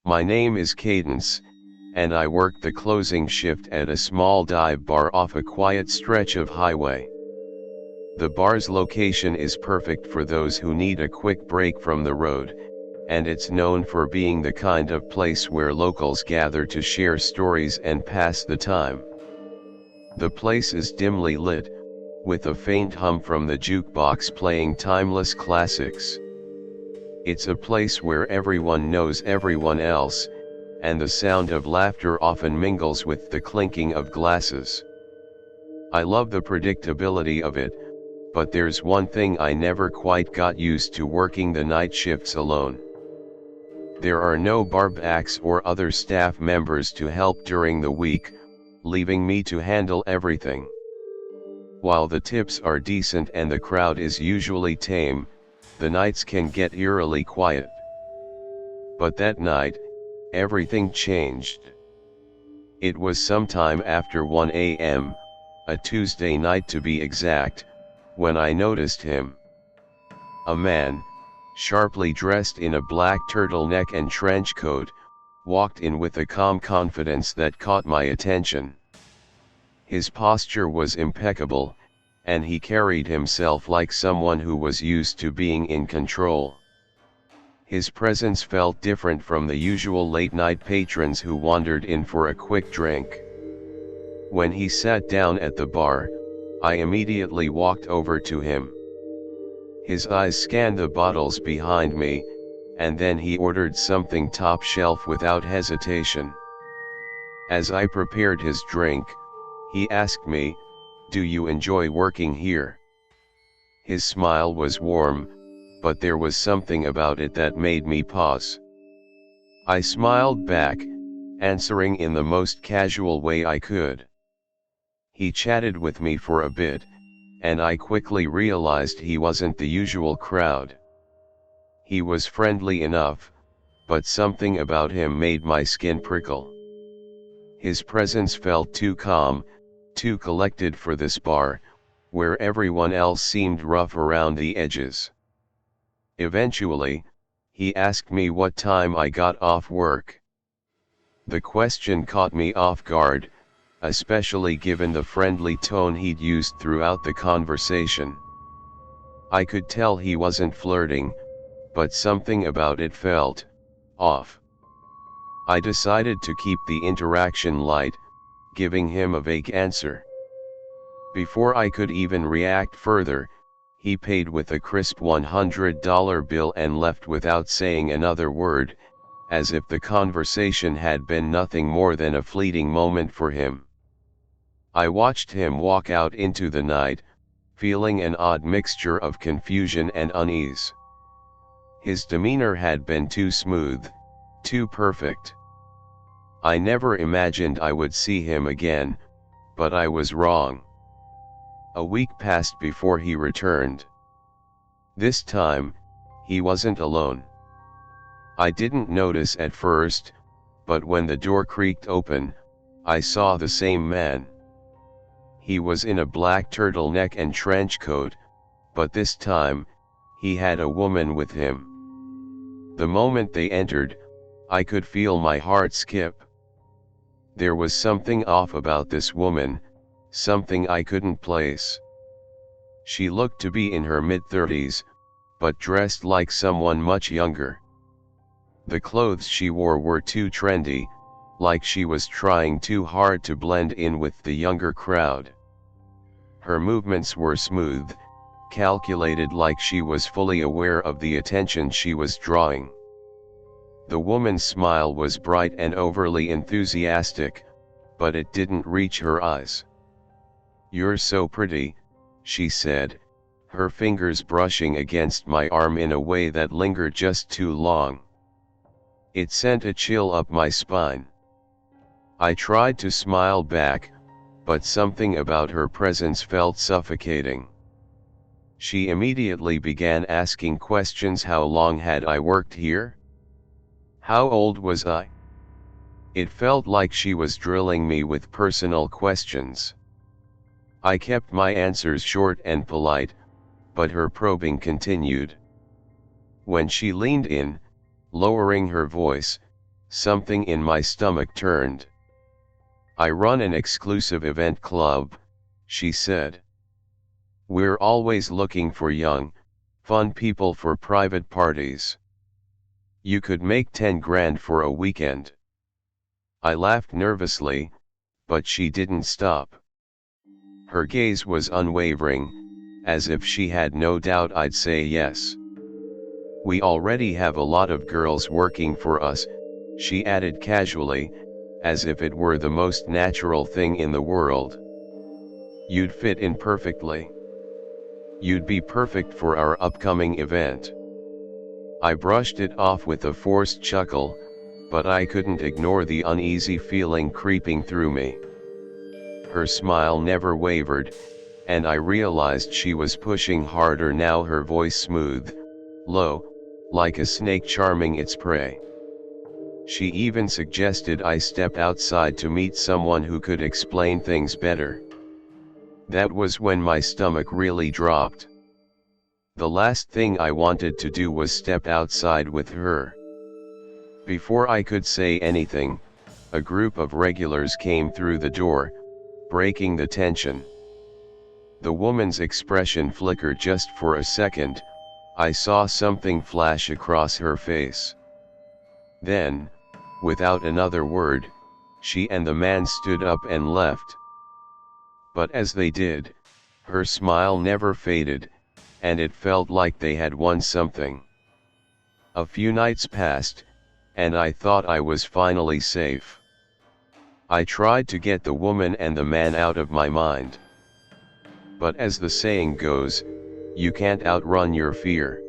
My name is Cadence, and I work the closing shift at a small dive bar off a quiet stretch of highway. The bar's location is perfect for those who need a quick break from the road, and it's known for being the kind of place where locals gather to share stories and pass the time. The place is dimly lit, with a faint hum from the jukebox playing timeless classics. It's a place where everyone knows everyone else, and the sound of laughter often mingles with the clinking of glasses. I love the predictability of it, but there's one thing I never quite got used to: working the night shifts alone. There are no barbacks or other staff members to help during the week, leaving me to handle everything. While the tips are decent and the crowd is usually tame, the nights can get eerily quiet. But that night, everything changed. It was sometime after 1 a.m., a Tuesday night to be exact, when I noticed him. A man, sharply dressed in a black turtleneck and trench coat, walked in with a calm confidence that caught my attention. His posture was impeccable, and he carried himself like someone who was used to being in control. His presence felt different from the usual late-night patrons who wandered in for a quick drink. When he sat down at the bar, I immediately walked over to him. His eyes scanned the bottles behind me, and then he ordered something top shelf without hesitation. As I prepared his drink, he asked me, "Do you enjoy working here?" His smile was warm, but there was something about it that made me pause. I smiled back, answering in the most casual way I could. He chatted with me for a bit, and I quickly realized he wasn't the usual crowd. He was friendly enough, but something about him made my skin prickle. His presence felt too calm, too collected for this bar, where everyone else seemed rough around the edges. Eventually, he asked me what time I got off work. The question caught me off guard, especially given the friendly tone he'd used throughout the conversation. I could tell he wasn't flirting, but something about it felt off. I decided to keep the interaction light, giving him a vague answer. Before I could even react further, he paid with a crisp $100 bill and left without saying another word, as if the conversation had been nothing more than a fleeting moment for him. I watched him walk out into the night, feeling an odd mixture of confusion and unease. His demeanor had been too smooth, too perfect. I never imagined I would see him again, but I was wrong. A week passed before he returned. This time, he wasn't alone. I didn't notice at first, but when the door creaked open, I saw the same man. He was in a black turtleneck and trench coat, but this time, he had a woman with him. The moment they entered, I could feel my heart skip. There was something off about this woman, something I couldn't place. She looked to be in her mid-30s, but dressed like someone much younger. The clothes she wore were too trendy, like she was trying too hard to blend in with the younger crowd. Her movements were smooth, calculated, like she was fully aware of the attention she was drawing. The woman's smile was bright and overly enthusiastic, but it didn't reach her eyes. "You're so pretty," she said, her fingers brushing against my arm in a way that lingered just too long. It sent a chill up my spine. I tried to smile back, but something about her presence felt suffocating. She immediately began asking questions. How long had I worked here? How old was I? It felt like she was drilling me with personal questions. I kept my answers short and polite, but her probing continued. When she leaned in, lowering her voice, something in my stomach turned. "I run an exclusive event club," she said. "We're always looking for young, fun people for private parties. You could make 10 grand for a weekend." I laughed nervously, but she didn't stop. Her gaze was unwavering, as if she had no doubt I'd say yes. "We already have a lot of girls working for us," she added casually, as if it were the most natural thing in the world. "You'd fit in perfectly. You'd be perfect for our upcoming event." I brushed it off with a forced chuckle, but I couldn't ignore the uneasy feeling creeping through me. Her smile never wavered, and I realized she was pushing harder now, her voice smooth, low, like a snake charming its prey. She even suggested I step outside to meet someone who could explain things better. That was when my stomach really dropped. The last thing I wanted to do was step outside with her. Before I could say anything, a group of regulars came through the door, breaking the tension. The woman's expression flickered just for a second. I saw something flash across her face. Then, without another word, she and the man stood up and left. But as they did, her smile never faded, and it felt like they had won something. A few nights passed, and I thought I was finally safe. I tried to get the woman and the man out of my mind. But as the saying goes, you can't outrun your fear.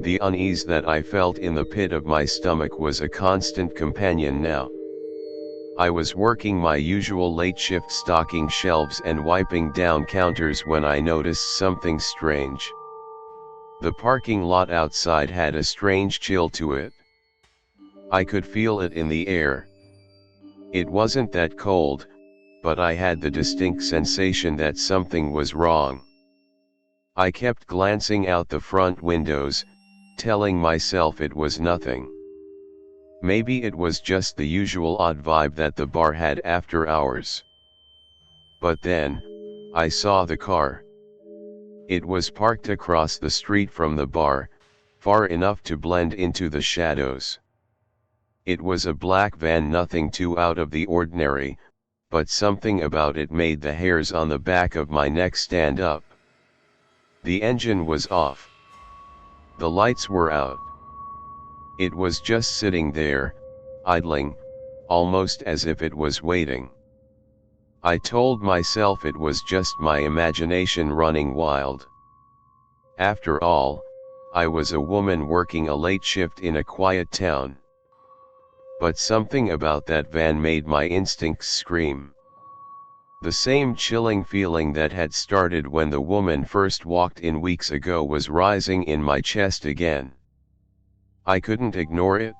The unease that I felt in the pit of my stomach was a constant companion now. I was working my usual late shift, stocking shelves and wiping down counters, when I noticed something strange. The parking lot outside had a strange chill to it. I could feel it in the air. It wasn't that cold, but I had the distinct sensation that something was wrong. I kept glancing out the front windows, telling myself it was nothing. Maybe it was just the usual odd vibe that the bar had after hours. But then, I saw the car. It was parked across the street from the bar, far enough to blend into the shadows. It was a black van, nothing too out of the ordinary, but something about it made the hairs on the back of my neck stand up. The engine was off. The lights were out. It was just sitting there, idling, almost as if it was waiting. I told myself it was just my imagination running wild. After all, I was a woman working a late shift in a quiet town. But something about that van made my instincts scream. The same chilling feeling that had started when the woman first walked in weeks ago was rising in my chest again. I couldn't ignore it.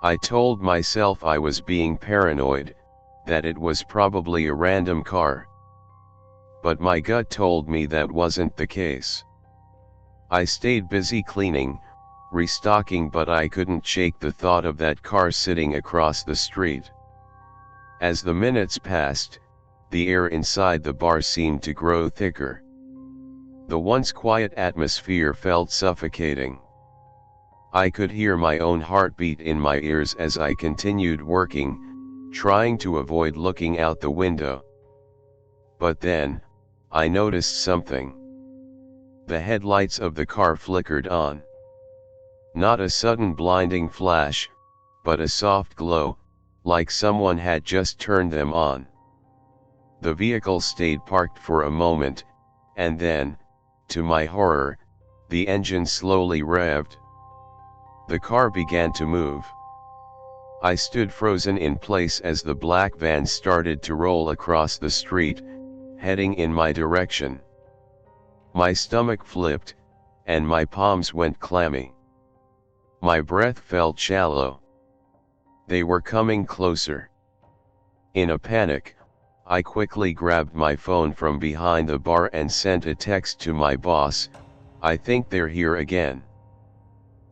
I told myself I was being paranoid, that it was probably a random car. But my gut told me that wasn't the case. I stayed busy cleaning, restocking, but I couldn't shake the thought of that car sitting across the street. As the minutes passed, the air inside the bar seemed to grow thicker. The once quiet atmosphere felt suffocating. I could hear my own heartbeat in my ears as I continued working, trying to avoid looking out the window. But then, I noticed something. The headlights of the car flickered on. Not a sudden blinding flash, but a soft glow, like someone had just turned them on. The vehicle stayed parked for a moment, and then, to my horror, the engine slowly revved. The car began to move. I stood frozen in place as the black van started to roll across the street, heading in my direction. My stomach flipped, and my palms went clammy. My breath felt shallow. They were coming closer. In a panic, I quickly grabbed my phone from behind the bar and sent a text to my boss. "I think they're here again.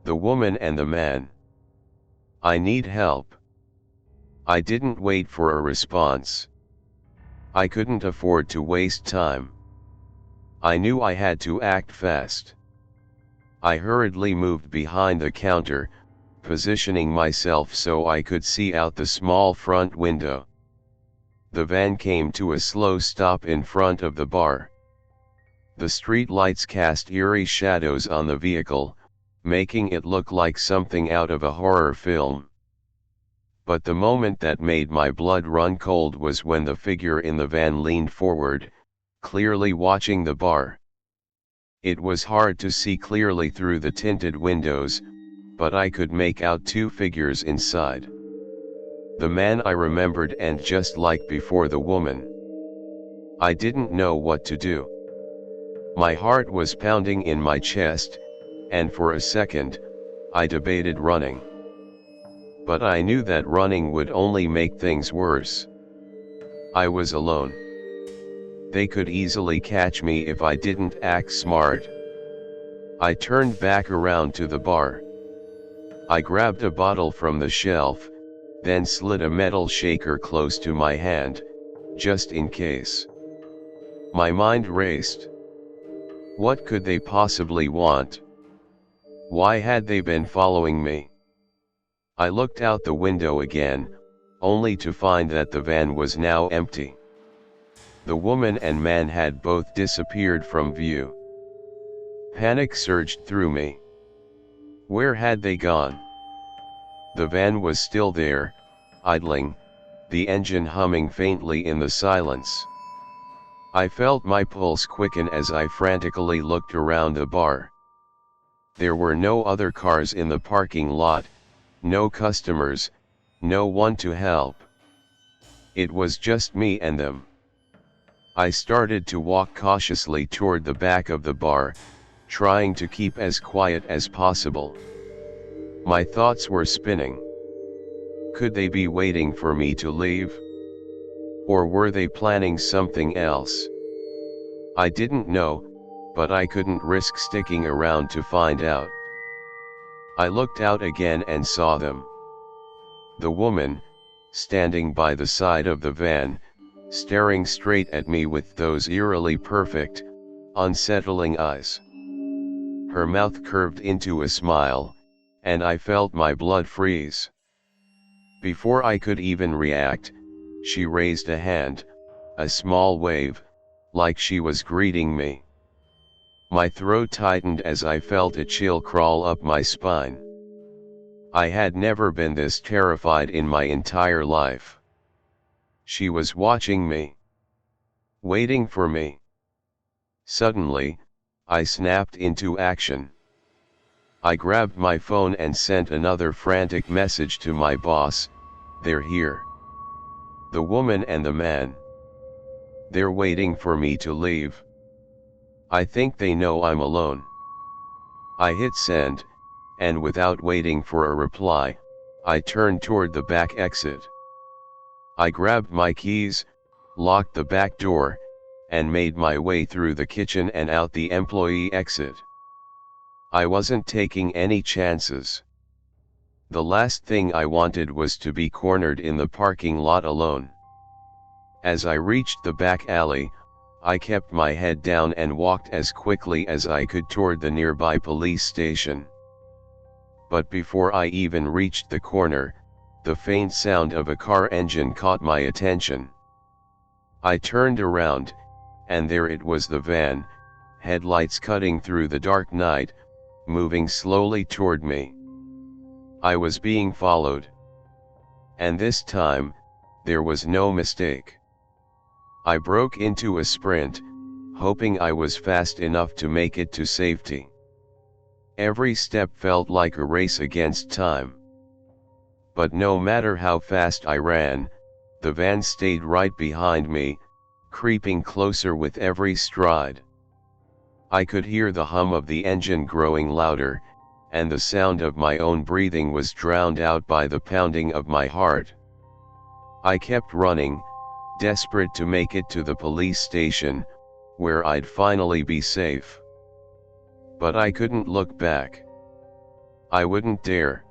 The woman and the man." I need help. I didn't wait for a response. I couldn't afford to waste time. I knew I had to act fast. I hurriedly moved behind the counter, positioning myself so I could see out the small front window. The van came to a slow stop in front of the bar. The street lights cast eerie shadows on the vehicle, making it look like something out of a horror film. But the moment that made my blood run cold was when the figure in the van leaned forward, clearly watching the bar. It was hard to see clearly through the tinted windows, but I could make out two figures inside. The man I remembered, and just like before, the woman. I didn't know what to do. My heart was pounding in my chest, and for a second, I debated running. But I knew that running would only make things worse. I was alone. They could easily catch me if I didn't act smart. I turned back around to the bar. I grabbed a bottle from the shelf, then slid a metal shaker close to my hand, just in case. My mind raced. What could they possibly want? Why had they been following me? I looked out the window again, only to find that the van was now empty. The woman and man had both disappeared from view. Panic surged through me. Where had they gone? The van was still there, idling, the engine humming faintly in the silence. I felt my pulse quicken as I frantically looked around the bar. There were no other cars in the parking lot, no customers, no one to help. It was just me and them. I started to walk cautiously toward the back of the bar, trying to keep as quiet as possible. My thoughts were spinning. Could they be waiting for me to leave? Or were they planning something else? I didn't know, but I couldn't risk sticking around to find out. I looked out again and saw them. The woman, standing by the side of the van, staring straight at me with those eerily perfect, unsettling eyes. Her mouth curved into a smile, and I felt my blood freeze. Before I could even react, she raised a hand, a small wave, like she was greeting me. My throat tightened as I felt a chill crawl up my spine. I had never been this terrified in my entire life. She was watching me. Waiting for me. Suddenly, I snapped into action. I grabbed my phone and sent another frantic message to my boss. They're here. The woman and the man. They're waiting for me to leave. I think they know I'm alone. I hit send, and without waiting for a reply, I turned toward the back exit. I grabbed my keys, locked the back door, and made my way through the kitchen and out the employee exit. I wasn't taking any chances. The last thing I wanted was to be cornered in the parking lot alone. As I reached the back alley, I kept my head down and walked as quickly as I could toward the nearby police station. But before I even reached the corner, the faint sound of a car engine caught my attention. I turned around, and there it was, the van, headlights cutting through the dark night, moving slowly toward me. I was being followed. And this time, there was no mistake. I broke into a sprint, hoping I was fast enough to make it to safety. Every step felt like a race against time. But no matter how fast I ran, the van stayed right behind me, creeping closer with every stride. I could hear the hum of the engine growing louder, and the sound of my own breathing was drowned out by the pounding of my heart. I kept running, desperate to make it to the police station, where I'd finally be safe. But I couldn't look back. I wouldn't dare.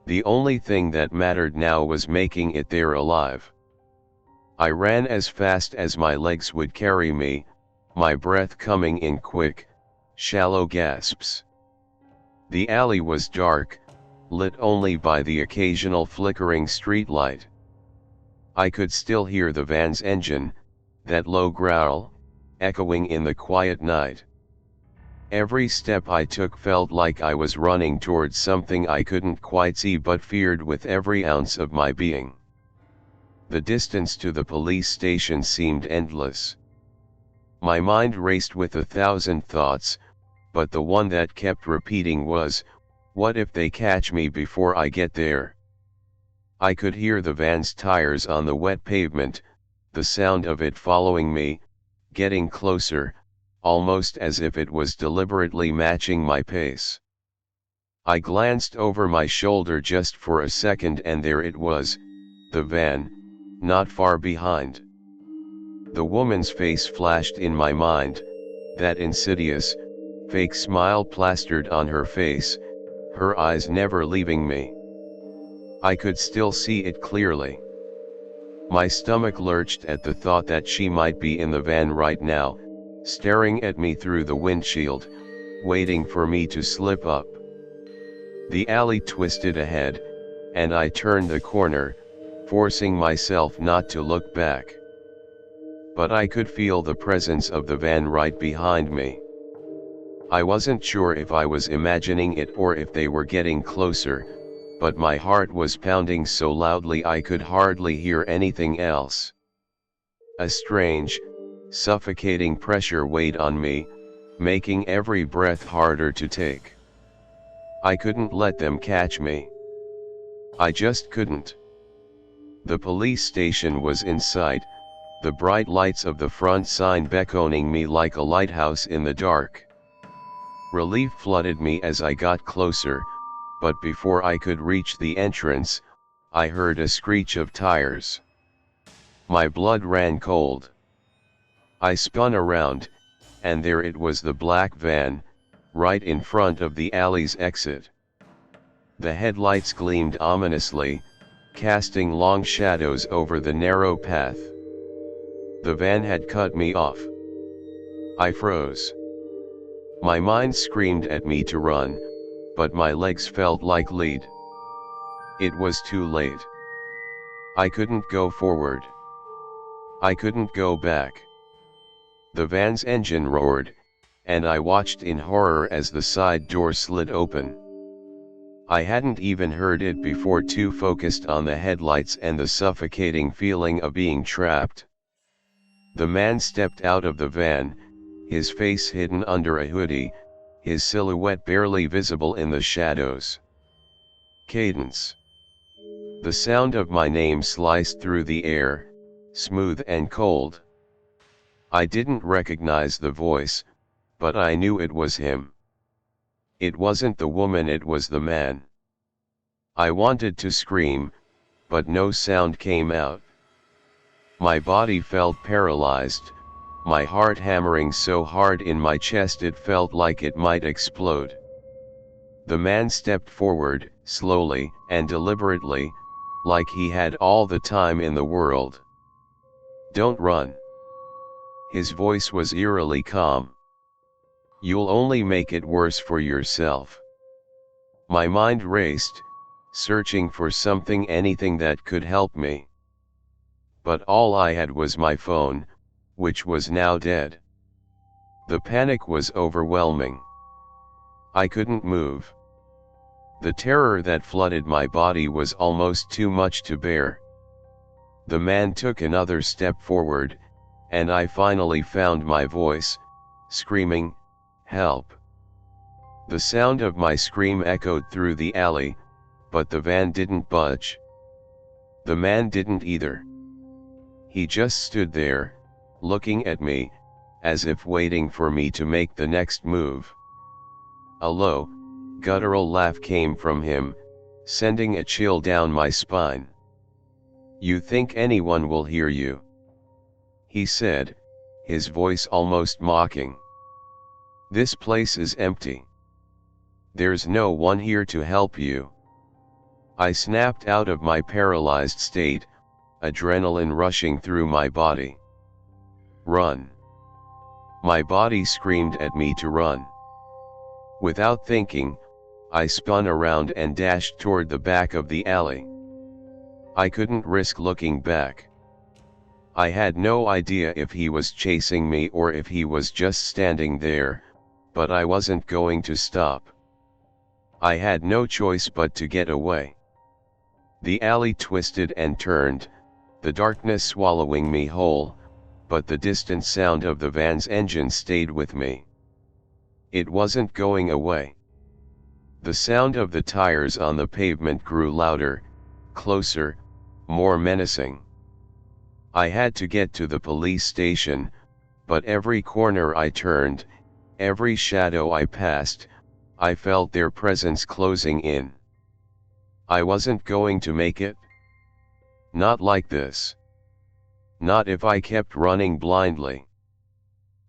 The only thing that mattered now was making it there alive. I ran as fast as my legs would carry me, my breath coming in quick, shallow gasps. The alley was dark, lit only by the occasional flickering streetlight. I could still hear the van's engine, that low growl, echoing in the quiet night. Every step I took felt like I was running towards something I couldn't quite see but feared with every ounce of my being. The distance to the police station seemed endless. My mind raced with 1,000 thoughts, but the one that kept repeating was, what if they catch me before I get there? I could hear the van's tires on the wet pavement, the sound of it following me, getting closer, almost as if it was deliberately matching my pace. I glanced over my shoulder just for a second and there it was, the van, not far behind. The woman's face flashed in my mind, that insidious, fake smile plastered on her face, her eyes never leaving me. I could still see it clearly. My stomach lurched at the thought that she might be in the van right now, staring at me through the windshield, waiting for me to slip up. The alley twisted ahead, and I turned the corner, forcing myself not to look back. But I could feel the presence of the van right behind me. I wasn't sure if I was imagining it or if they were getting closer, but my heart was pounding so loudly I could hardly hear anything else. A strange, suffocating pressure weighed on me, making every breath harder to take. I couldn't let them catch me. I just couldn't. The police station was in sight, the bright lights of the front sign beckoning me like a lighthouse in the dark. Relief flooded me as I got closer, but before I could reach the entrance, I heard a screech of tires. My blood ran cold. I spun around, and there it was, the black van, right in front of the alley's exit. The headlights gleamed ominously, casting long shadows over the narrow path. The van had cut me off. I froze. My mind screamed at me to run, but my legs felt like lead. It was too late. I couldn't go forward. I couldn't go back. The van's engine roared, and I watched in horror as the side door slid open. I hadn't even heard it before, too focused on the headlights and the suffocating feeling of being trapped. The man stepped out of the van, his face hidden under a hoodie, his silhouette barely visible in the shadows. Cadence. The sound of my name sliced through the air, smooth and cold. I didn't recognize the voice, but I knew it was him. It wasn't the woman, it was the man. I wanted to scream, but no sound came out. My body felt paralyzed, my heart hammering so hard in my chest it felt like it might explode. The man stepped forward, slowly and deliberately, like he had all the time in the world. "Don't run." His voice was eerily calm. "You'll only make it worse for yourself." My mind raced, searching for something, anything that could help me. But all I had was my phone, which was now dead. The panic was overwhelming. I couldn't move. The terror that flooded my body was almost too much to bear. The man took another step forward, and I finally found my voice, screaming, "Help!" The sound of my scream echoed through the alley, but the van didn't budge. The man didn't either. He just stood there, looking at me, as if waiting for me to make the next move. A low, guttural laugh came from him, sending a chill down my spine. "You think anyone will hear you?" he said, his voice almost mocking. "This place is empty. There's no one here to help you. I snapped out of my paralyzed state, adrenaline rushing through my body. Run! My body screamed at me to run. Without thinking, I spun around and dashed toward the back of the alley. I couldn't risk looking back. I had no idea if he was chasing me or if he was just standing there, but I wasn't going to stop. I had no choice but to get away. The alley twisted and turned, the darkness swallowing me whole, but the distant sound of the van's engine stayed with me. It wasn't going away. The sound of the tires on the pavement grew louder, closer, more menacing. I had to get to the police station, but every corner I turned, every shadow I passed, I felt their presence closing in. I wasn't going to make it. Not like this. Not if I kept running blindly.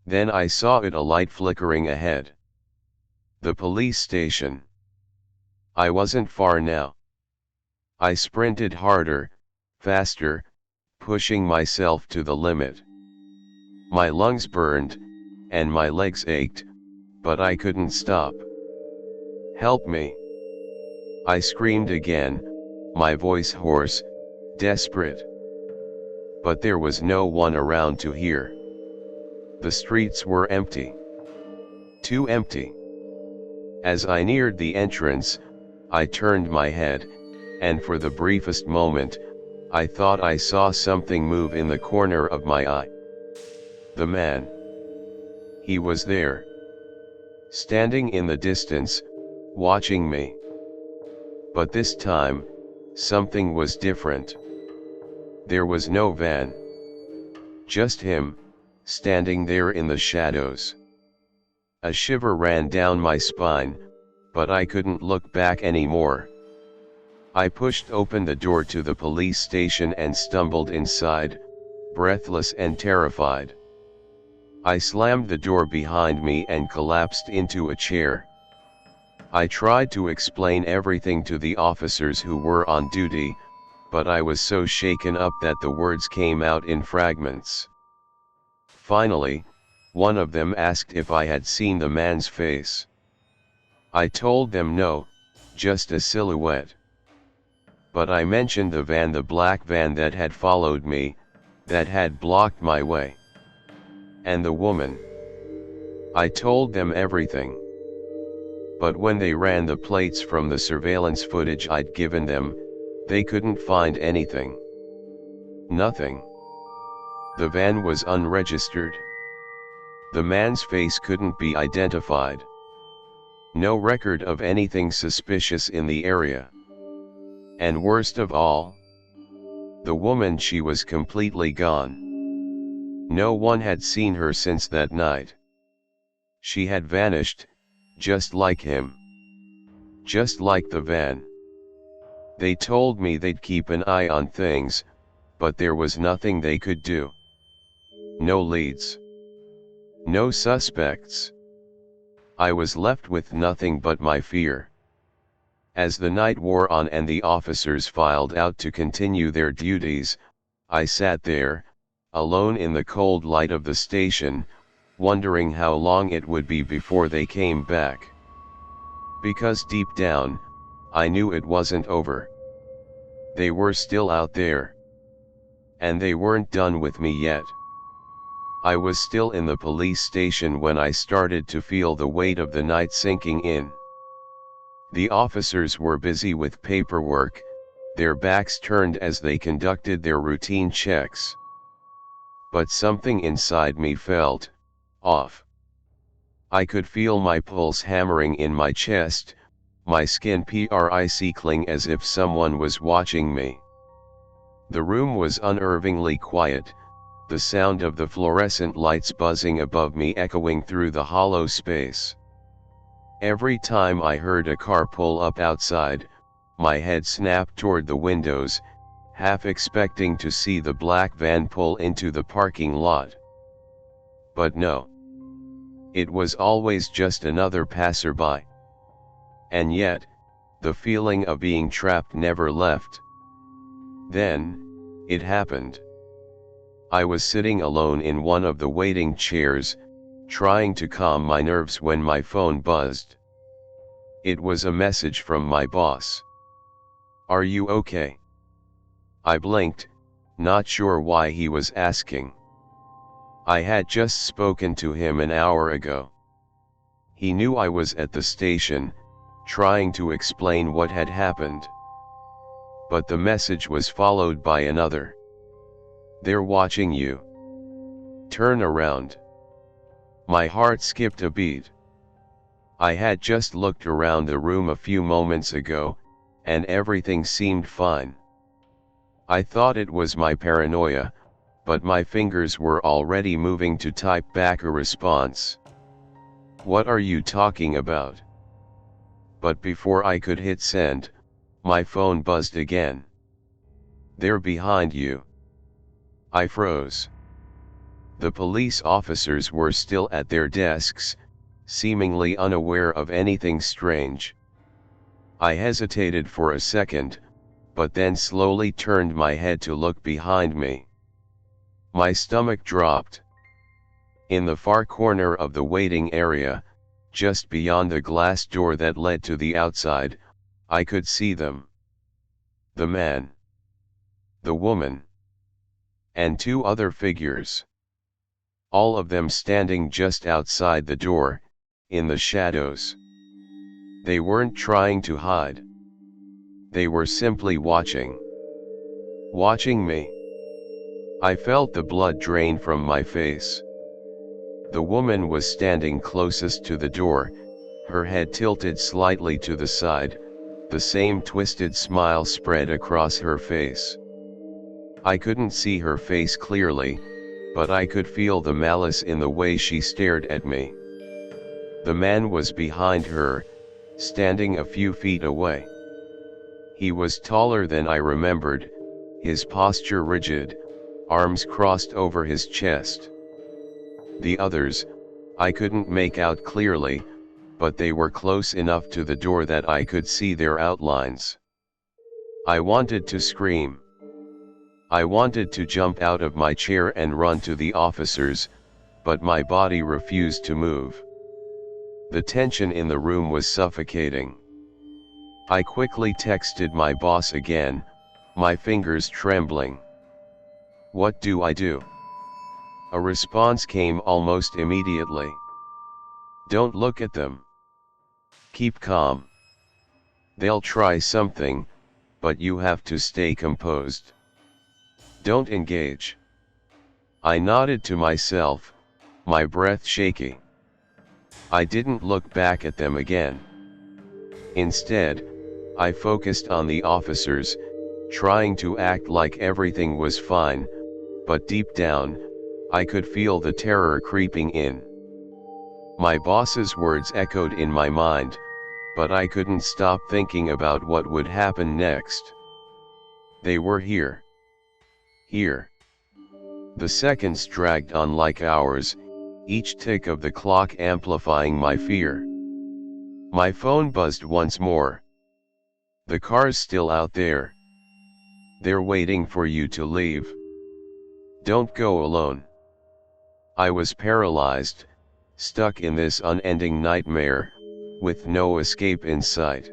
Then I saw it, a light flickering ahead. The police station. I wasn't far now. I sprinted harder, faster, pushing myself to the limit. My lungs burned, and my legs ached, but I couldn't stop. Help me! I screamed again, my voice hoarse, desperate. But there was no one around to hear. The streets were empty. Too empty. As I neared the entrance, I turned my head, and for the briefest moment, I thought I saw something move in the corner of my eye. The man. He was there. Standing in the distance, watching me. But this time, something was different. There was no van. Just him, standing there in the shadows. A shiver ran down my spine, but I couldn't look back anymore. I pushed open the door to the police station and stumbled inside, breathless and terrified. I slammed the door behind me and collapsed into a chair. I tried to explain everything to the officers who were on duty, but I was so shaken up that the words came out in fragments. Finally, one of them asked if I had seen the man's face. I told them no, just a silhouette. But I mentioned the van, the black van that had followed me, that had blocked my way. And the woman. I told them everything. But when they ran the plates from the surveillance footage I'd given them, they couldn't find anything. Nothing. The van was unregistered. The man's face couldn't be identified. No record of anything suspicious in the area. And worst of all, the woman, she was completely gone. No one had seen her since that night. She had vanished, just like him. Just like the van. They told me they'd keep an eye on things, but there was nothing they could do. No leads. No suspects. I was left with nothing but my fear. As the night wore on and the officers filed out to continue their duties, I sat there, alone in the cold light of the station, wondering how long it would be before they came back. Because deep down, I knew it wasn't over. They were still out there. And they weren't done with me yet. I was still in the police station when I started to feel the weight of the night sinking in. The officers were busy with paperwork, their backs turned as they conducted their routine checks. But something inside me felt off. I could feel my pulse hammering in my chest, my skin prickling as if someone was watching me. The room was unnervingly quiet, the sound of the fluorescent lights buzzing above me echoing through the hollow space. Every time I heard a car pull up outside, my head snapped toward the windows, half expecting to see the black van pull into the parking lot. But no. It was always just another passerby. And yet, The feeling of being trapped never left. Then, it happened. I was sitting alone in one of the waiting chairs, trying to calm my nerves when my phone buzzed. It was a message from my boss. "Are you okay?" I blinked, not sure why he was asking. I had just spoken to him an hour ago. He knew I was at the station, trying to explain what had happened. But the message was followed by another. "They're watching you. Turn around." My heart skipped a beat. I had just looked around the room a few moments ago, and everything seemed fine. I thought it was my paranoia, but my fingers were already moving to type back a response. "What are you talking about?" But before I could hit send, my phone buzzed again. "They're behind you." I froze. The police officers were still at their desks, seemingly unaware of anything strange. I hesitated for a second, but then slowly turned my head to look behind me. My stomach dropped. In the far corner of the waiting area, just beyond the glass door that led to the outside, I could see them. The man, the woman, and two other figures. All of them standing just outside the door, in the shadows. They weren't trying to hide. They were simply watching. Watching me. I felt the blood drain from my face. The woman was standing closest to the door, her head tilted slightly to the side, the same twisted smile spread across her face. I couldn't see her face clearly, but I could feel the malice in the way she stared at me. The man was behind her, standing a few feet away. He was taller than I remembered, his posture rigid, arms crossed over his chest. The others, I couldn't make out clearly, but they were close enough to the door that I could see their outlines. I wanted to scream. I wanted to jump out of my chair and run to the officers, but my body refused to move. The tension in the room was suffocating. I quickly texted my boss again, my fingers trembling. "What do I do?" A response came almost immediately. "Don't look at them. Keep calm. They'll try something, but you have to stay composed. Don't engage." I nodded to myself, my breath shaky. I didn't look back at them again. Instead, I focused on the officers, trying to act like everything was fine, but deep down, I could feel the terror creeping in. My boss's words echoed in my mind, but I couldn't stop thinking about what would happen next. They were here. Here. The seconds dragged on like hours, each tick of the clock amplifying my fear. My phone buzzed once more. "The car's still out there. They're waiting for you to leave. Don't go alone." I was paralyzed, stuck in this unending nightmare, with no escape in sight.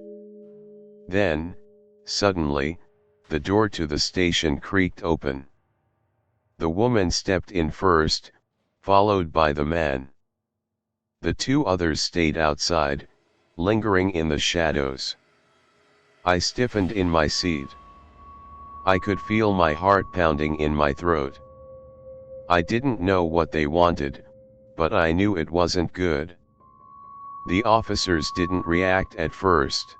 Then, suddenly, the door to the station creaked open. The woman stepped in first, followed by the man. The two others stayed outside, lingering in the shadows. I stiffened in my seat. I could feel my heart pounding in my throat. I didn't know what they wanted, but I knew it wasn't good. The officers didn't react at first.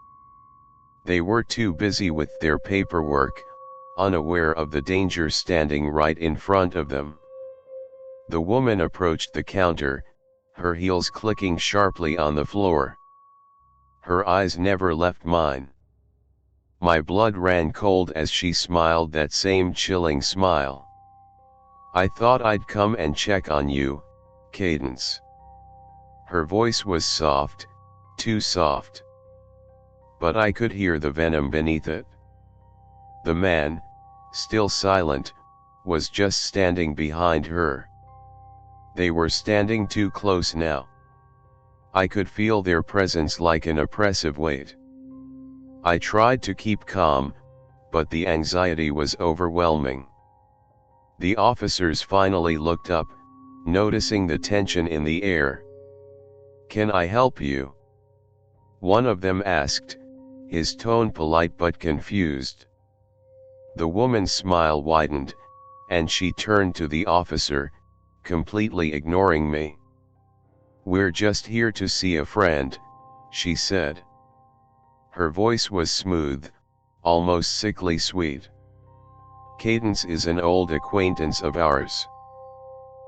They were too busy with their paperwork, unaware of the danger standing right in front of them. The woman approached the counter, her heels clicking sharply on the floor. Her eyes never left mine. My blood ran cold as she smiled that same chilling smile. "I thought I'd come and check on you, Cadence." Her voice was soft, too soft. but I could hear the venom beneath it. The man, still silent, was just standing behind her. They were standing too close now. I could feel their presence like an oppressive weight. I tried to keep calm, but the anxiety was overwhelming. The officers finally looked up, noticing the tension in the air. "Can I help you?" one of them asked, his tone polite but confused. The woman's smile widened, and she turned to the officer, completely ignoring me. "We're just here to see a friend," she said. Her voice was smooth, almost sickly sweet. "Cadence is an old acquaintance of ours."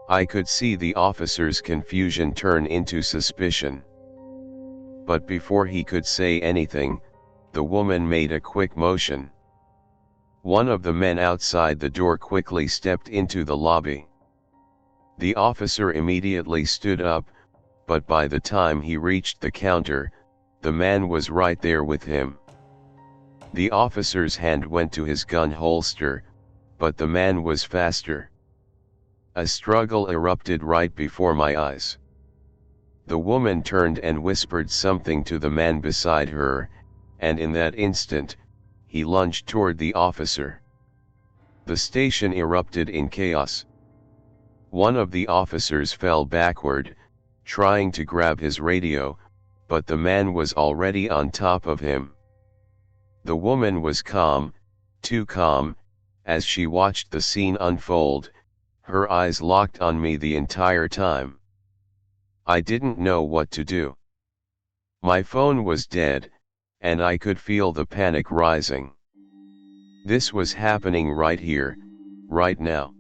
I could see the officer's confusion turn into suspicion. But before he could say anything, the woman made a quick motion. One of the men outside the door quickly stepped into the lobby. The officer immediately stood up, but by the time he reached the counter, the man was right there with him. The officer's hand went to his gun holster, but the man was faster. A struggle erupted right before my eyes. The woman turned and whispered something to the man beside her, and in that instant, he lunged toward the officer. The station erupted in chaos. One of the officers fell backward, trying to grab his radio, but the man was already on top of him. The woman was calm, too calm, as she watched the scene unfold, her eyes locked on me the entire time. I didn't know what to do. My phone was dead, and I could feel the panic rising. This was happening right here, right now.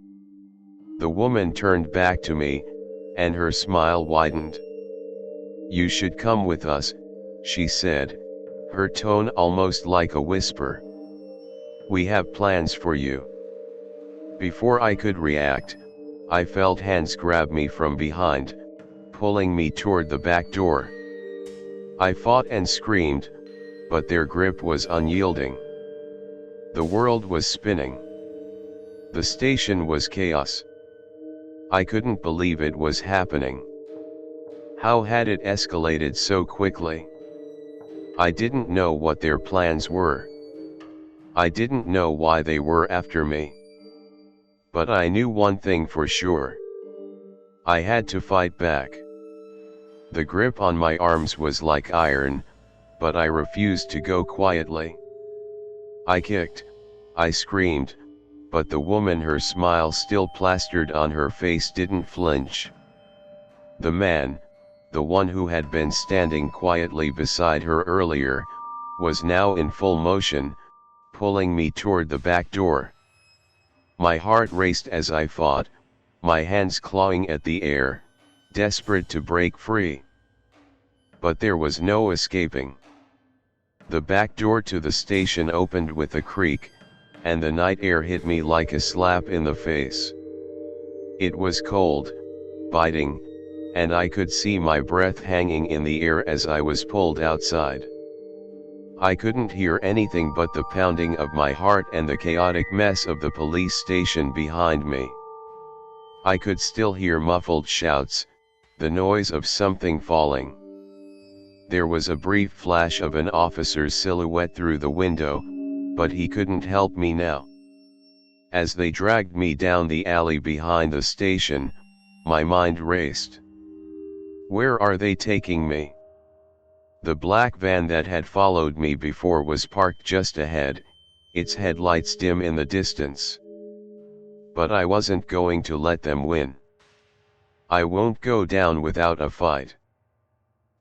The woman turned back to me, and her smile widened. "You should come with us," she said, her tone almost like a whisper. "We have plans for you." Before I could react, I felt hands grab me from behind, pulling me toward the back door. I fought and screamed, but their grip was unyielding. The world was spinning. The station was chaos. I couldn't believe it was happening. How had it escalated so quickly? I didn't know what their plans were. I didn't know why they were after me. But I knew one thing for sure. I had to fight back. The grip on my arms was like iron, but I refused to go quietly. I kicked, I screamed, but the woman, her smile still plastered on her face, didn't flinch. The man, the one who had been standing quietly beside her earlier, was now in full motion, pulling me toward the back door. My heart raced as I fought, my hands clawing at the air, desperate to break free. But there was no escaping. The back door to the station opened with a creak, and the night air hit me like a slap in the face. It was cold, biting, and I could see my breath hanging in the air as I was pulled outside. I couldn't hear anything but the pounding of my heart and the chaotic mess of the police station behind me. I could still hear muffled shouts, the noise of something falling. There was a brief flash of an officer's silhouette through the window, but he couldn't help me now. As they dragged me down the alley behind the station, my mind raced. Where are they taking me? The black van that had followed me before was parked just ahead, its headlights dim in the distance. But I wasn't going to let them win. I won't go down without a fight.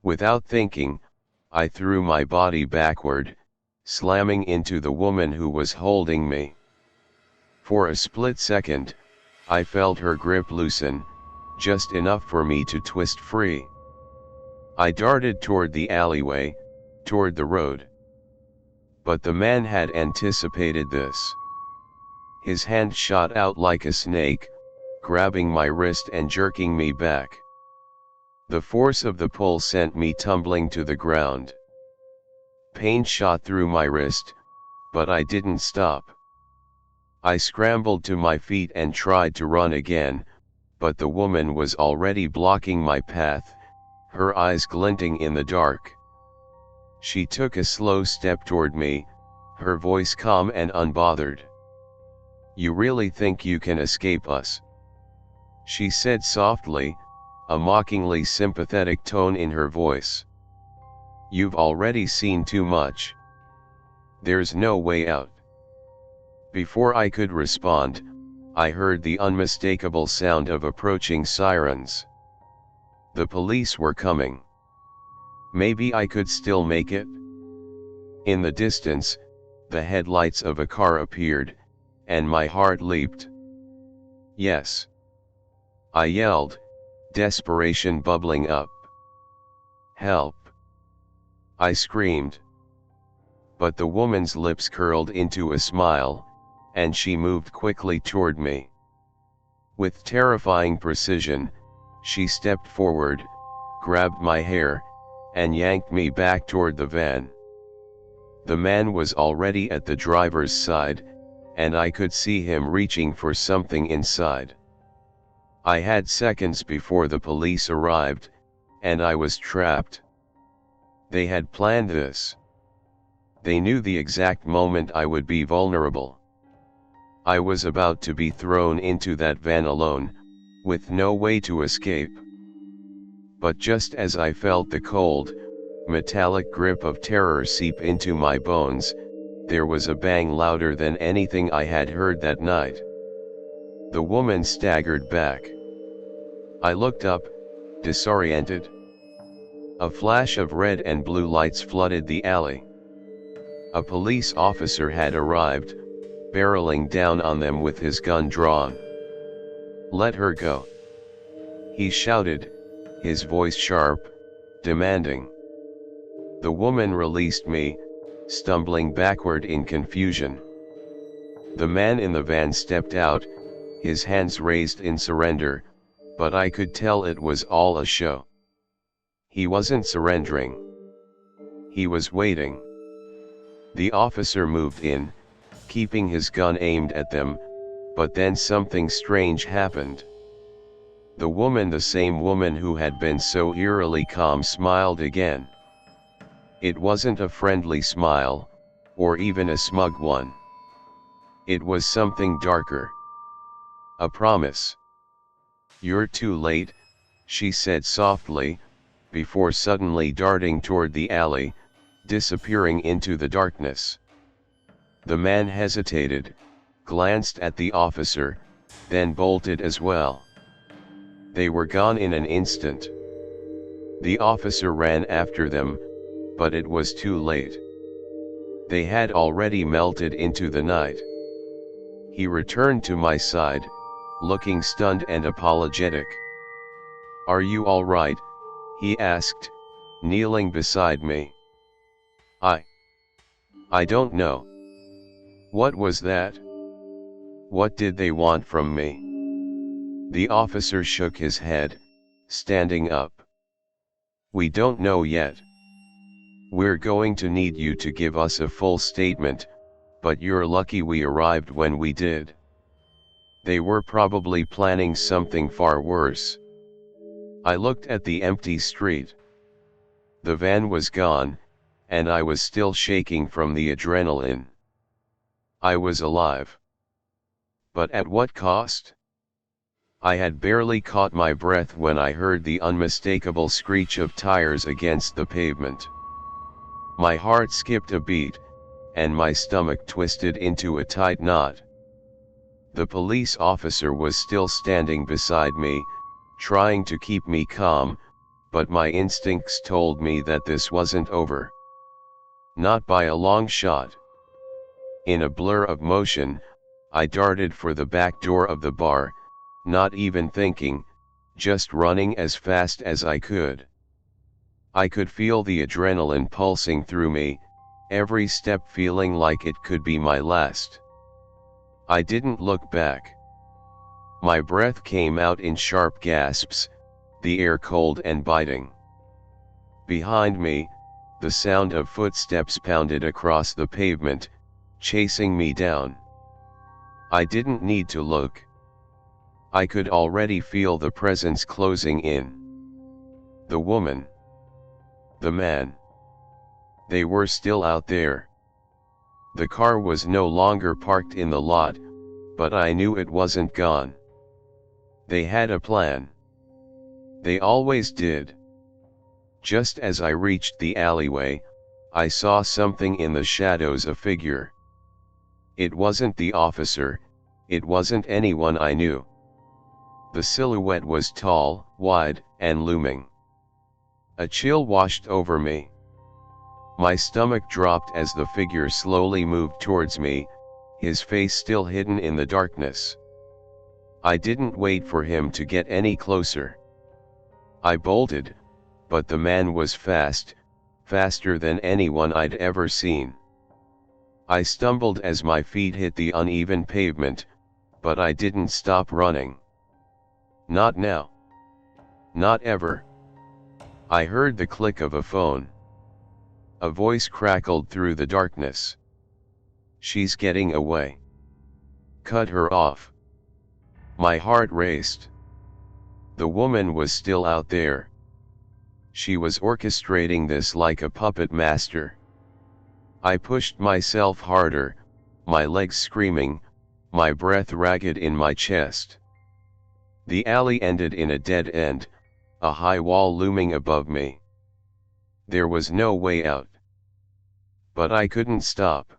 Without thinking, I threw my body backward, slamming into the woman who was holding me. For a split second, I felt her grip loosen, just enough for me to twist free. I darted toward the alleyway, toward the road. But the man had anticipated this. His hand shot out like a snake, grabbing my wrist and jerking me back. The force of the pull sent me tumbling to the ground. Pain shot through my wrist, but I didn't stop. I scrambled to my feet and tried to run again, but the woman was already blocking my path, her eyes glinting in the dark. She took a slow step toward me, her voice calm and unbothered. "You really think you can escape us?" she said softly, a mockingly sympathetic tone in her voice. "You've already seen too much. There's no way out." Before I could respond, I heard the unmistakable sound of approaching sirens. The police were coming. Maybe I could still make it? In the distance, the headlights of a car appeared, and my heart leaped. "Yes!" I yelled, desperation bubbling up. "Help!" I screamed. But the woman's lips curled into a smile, and she moved quickly toward me. With terrifying precision, she stepped forward, grabbed my hair, and yanked me back toward the van. The man was already at the driver's side, and I could see him reaching for something inside. I had seconds before the police arrived, and I was trapped. They had planned this. They knew the exact moment I would be vulnerable. I was about to be thrown into that van alone, with no way to escape. But just as I felt the cold, metallic grip of terror seep into my bones, there was a bang louder than anything I had heard that night. The woman staggered back. I looked up, disoriented. A flash of red and blue lights flooded the alley. A police officer had arrived, barreling down on them with his gun drawn. "Let her go!" he shouted, his voice sharp, demanding. The woman released me, stumbling backward in confusion. The man in the van stepped out, his hands raised in surrender, but I could tell it was all a show. He wasn't surrendering. He was waiting. The officer moved in, keeping his gun aimed at them, but then something strange happened. The woman, the same woman who had been so eerily calm, smiled again. It wasn't a friendly smile, or even a smug one. It was something darker. A promise. "You're too late," she said softly, before suddenly darting toward the alley, disappearing into the darkness. The man hesitated, glanced at the officer, then bolted as well. They were gone in an instant. The officer ran after them, but it was too late. They had already melted into the night. He returned to my side, looking stunned and apologetic. "Are you all right?" he asked, kneeling beside me. I don't know. What was that? What did they want from me?" The officer shook his head, standing up. "We don't know yet. We're going to need you to give us a full statement, but you're lucky we arrived when we did. They were probably planning something far worse." I looked at the empty street. The van was gone, and I was still shaking from the adrenaline. I was alive. But at what cost? I had barely caught my breath when I heard the unmistakable screech of tires against the pavement. My heart skipped a beat, and my stomach twisted into a tight knot. The police officer was still standing beside me, trying to keep me calm, but my instincts told me that this wasn't over. Not by a long shot. In a blur of motion, I darted for the back door of the bar, not even thinking, just running as fast as I could. I could feel the adrenaline pulsing through me, every step feeling like it could be my last. I didn't look back. My breath came out in sharp gasps, the air cold and biting. Behind me, the sound of footsteps pounded across the pavement, chasing me down. I didn't need to look. I could already feel the presence closing in. The woman. The man. They were still out there. The car was no longer parked in the lot, but I knew it wasn't gone. They had a plan. They always did. Just as I reached the alleyway, I saw something in the shadows, a figure. It wasn't the officer, it wasn't anyone I knew. The silhouette was tall, wide, and looming. A chill washed over me. My stomach dropped as the figure slowly moved towards me, his face still hidden in the darkness. I didn't wait for him to get any closer. I bolted, but the man was fast, faster than anyone I'd ever seen. I stumbled as my feet hit the uneven pavement, but I didn't stop running. Not now. Not ever. I heard the click of a phone. A voice crackled through the darkness. She's getting away. Cut her off. My heart raced. The woman was still out there. She was orchestrating this like a puppet master. I pushed myself harder, my legs screaming, my breath ragged in my chest. The alley ended in a dead end, a high wall looming above me. There was no way out. But I couldn't stop.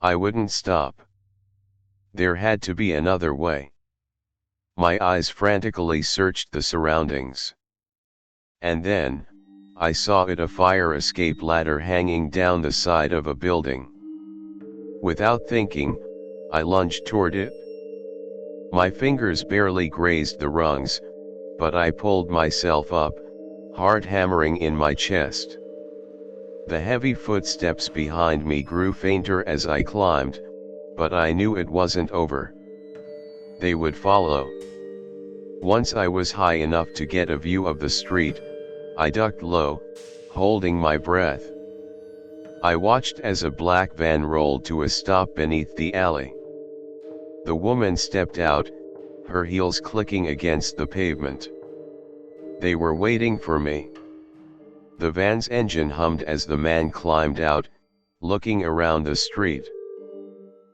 I wouldn't stop. There had to be another way. My eyes frantically searched the surroundings. And then, I saw it, a fire escape ladder hanging down the side of a building. Without thinking, I lunged toward it. My fingers barely grazed the rungs, but I pulled myself up, heart hammering in my chest. The heavy footsteps behind me grew fainter as I climbed, but I knew it wasn't over. They would follow. Once I was high enough to get a view of the street, I ducked low, holding my breath. I watched as a black van rolled to a stop beneath the alley. The woman stepped out, her heels clicking against the pavement. They were waiting for me. The van's engine hummed as the man climbed out, looking around the street.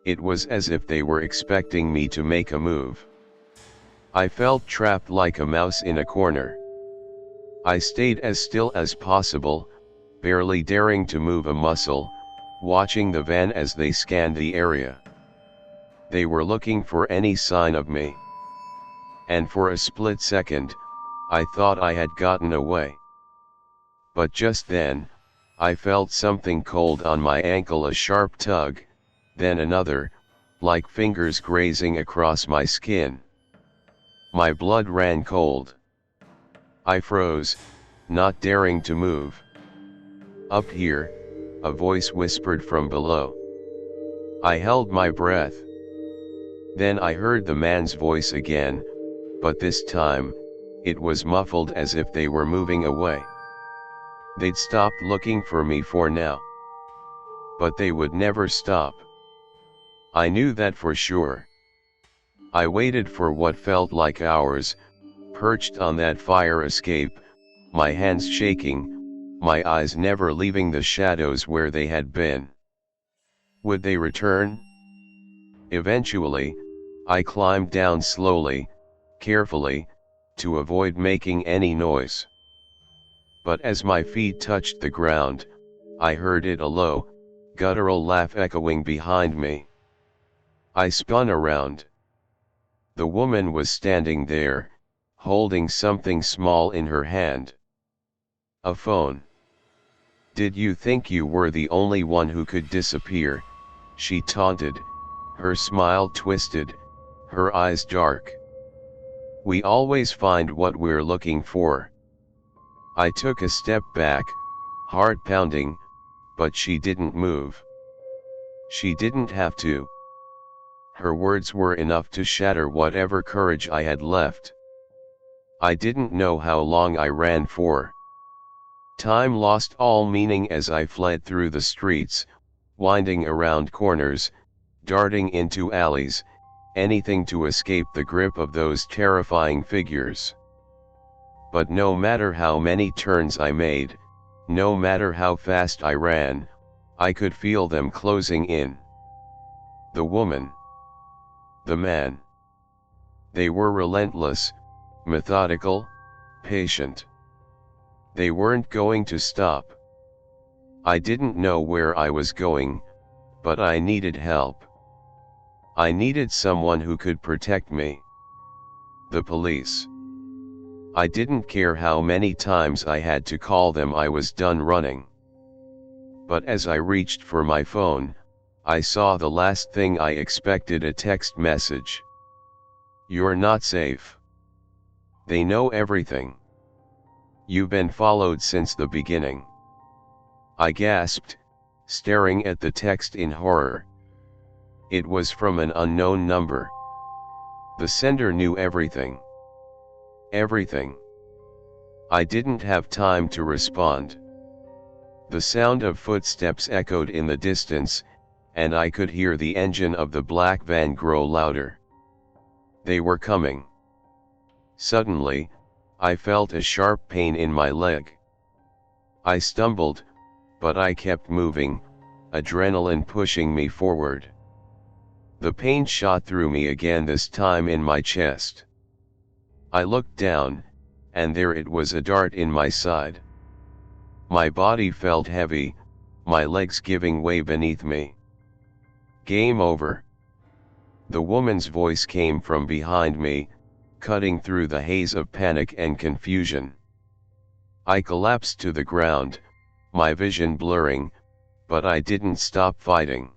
It was as if they were expecting me to make a move. I felt trapped like a mouse in a corner. I stayed as still as possible, barely daring to move a muscle, watching the van as they scanned the area. They were looking for any sign of me. And for a split second, I thought I had gotten away. But just then, I felt something cold on my ankle, a sharp tug, then another, like fingers grazing across my skin. My blood ran cold. I froze, not daring to move. Up here, a voice whispered from below. I held my breath. Then I heard the man's voice again, but this time, it was muffled as if they were moving away. They'd stopped looking for me for now. But they would never stop. I knew that for sure. I waited for what felt like hours, perched on that fire escape, my hands shaking, my eyes never leaving the shadows where they had been. Would they return? Eventually, I climbed down slowly, carefully, to avoid making any noise. But as my feet touched the ground, I heard it, a low, guttural laugh echoing behind me. I spun around. The woman was standing there, holding something small in her hand. A phone. Did you think you were the only one who could disappear? She taunted, her smile twisted, her eyes dark. We always find what we're looking for. I took a step back, heart pounding, but she didn't move. She didn't have to. Her words were enough to shatter whatever courage I had left. I didn't know how long I ran for. Time lost all meaning as I fled through the streets, winding around corners, darting into alleys, anything to escape the grip of those terrifying figures. But no matter how many turns I made, no matter how fast I ran, I could feel them closing in. The woman. The man. They were relentless, methodical, patient. They weren't going to stop. I didn't know where I was going, but I needed help. I needed someone who could protect me. The police. I didn't care how many times I had to call them. I was done running. But as I reached for my phone, I saw the last thing I expected: a text message. "You're not safe. They know everything. You've been followed since the beginning." I gasped, staring at the text in horror. It was from an unknown number. The sender knew everything. Everything. I didn't have time to respond. The sound of footsteps echoed in the distance, and I could hear the engine of the black van grow louder. They were coming. Suddenly, I felt a sharp pain in my leg. I stumbled, but I kept moving, adrenaline pushing me forward. The pain shot through me again, this time in my chest. I looked down, and there it was, a dart in my side. My body felt heavy, my legs giving way beneath me. "Game over." The woman's voice came from behind me, cutting through the haze of panic and confusion. I collapsed to the ground, my vision blurring, but I didn't stop fighting.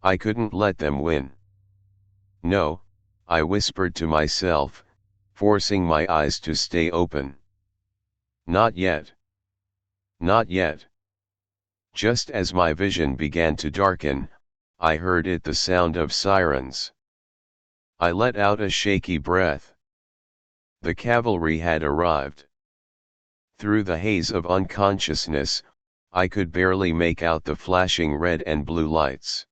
I couldn't let them win. "No," I whispered to myself, forcing my eyes to stay open. "Not yet. Not yet." Just as my vision began to darken, I heard it, the sound of sirens. I let out a shaky breath. The cavalry had arrived. Through the haze of unconsciousness, I could barely make out the flashing red and blue lights.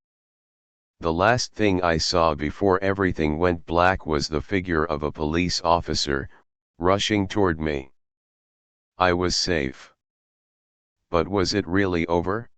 The last thing I saw before everything went black was the figure of a police officer, rushing toward me. I was safe. But was it really over?